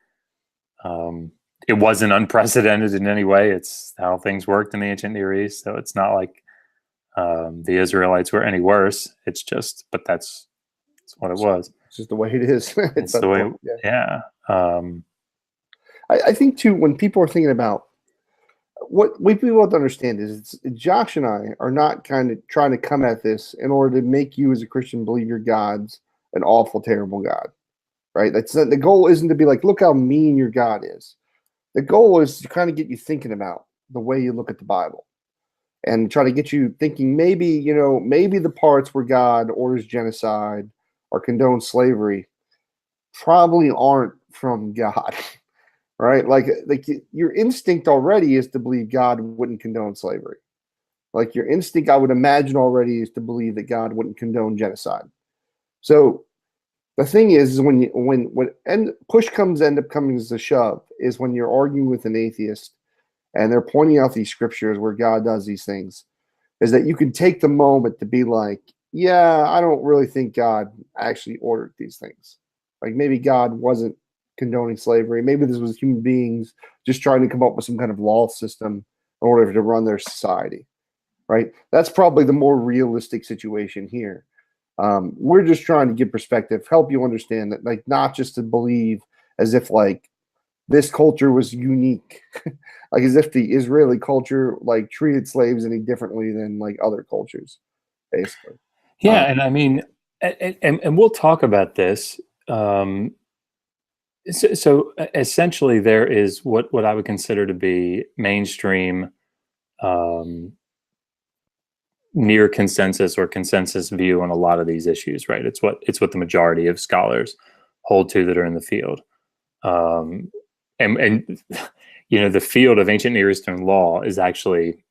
It wasn't unprecedented in any way. It's how things worked in the ancient Near East. So it's not like the Israelites were any worse. It's just, but that's what it was. It's just the way it is. It's the way, yeah. I think too, when people are thinking about what people have to understand is Josh and I are not kind of trying to come at this in order to make you as a Christian believe your God's an awful, terrible God, right? That's not, the goal isn't to be like, look how mean your God is. The goal is to kind of get you thinking about the way you look at the Bible and try to get you thinking maybe the parts where God orders genocide or condones slavery probably aren't from God, right? Like your instinct already is to believe God wouldn't condone slavery. Like your instinct, I would imagine already, is to believe that God wouldn't condone genocide. So the thing is when push end up coming as a shove is when you're arguing with an atheist and they're pointing out these scriptures where God does these things, is that you can take the moment to be like, yeah, I don't really think God actually ordered these things. Like maybe God wasn't condoning slavery. Maybe this was human beings just trying to come up with some kind of law system in order to run their society, right? That's probably the more realistic situation here. We're just trying to give perspective, help you understand that, like, not just to believe as if like this culture was unique, like as if the Israeli culture like treated slaves any differently than like other cultures, basically. Yeah, and I mean, and we'll talk about this. So essentially, there is what I would consider to be mainstream, near consensus or consensus view on a lot of these issues, right? It's what the majority of scholars hold to that are in the field, and the field of ancient Near Eastern law is actually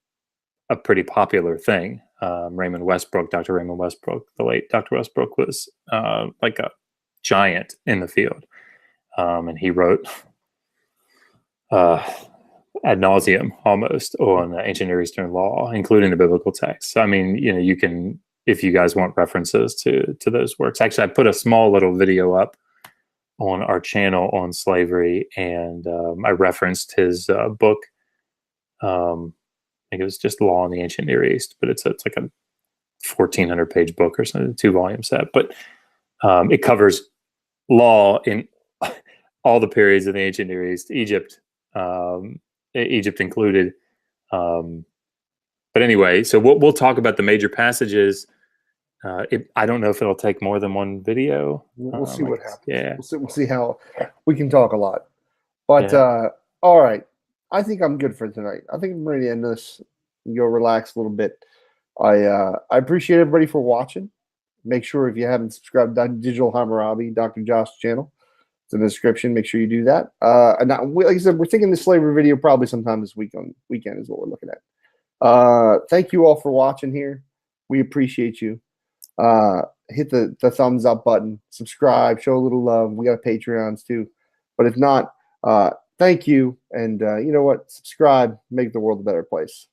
a pretty popular thing. Dr. Raymond Westbrook, the late Dr. Westbrook, was like a giant in the field, and he wrote ad nauseum almost on ancient Near Eastern law, including the biblical text. So, I mean, you can, if you guys want references to those works. Actually, I put a small little video up on our channel on slavery, and I referenced his book. I think it was just Law in the Ancient Near East, but it's like a 1,400 page book or something, 2-volume set. But it covers law in all the periods of the ancient Near East, Egypt included. But anyway, so we'll talk about the major passages. I don't know if it'll take more than one video. We'll see what happens. Yeah, we'll see how we can talk a lot. But all right, I think I'm good for tonight. I think I'm ready to end this and go relax a little bit. I appreciate everybody for watching. Make sure if you haven't subscribed to Digital Hammurabi, Dr. Josh's channel, it's in the description. Make sure you do that. And now, like I said, we're thinking the slavery video probably sometime this weekend is what we're looking at. Thank you all for watching here. We appreciate you. Hit the thumbs up button, subscribe, show a little love. We got Patreons too. But if not, thank you. And you know what? Subscribe, make the world a better place.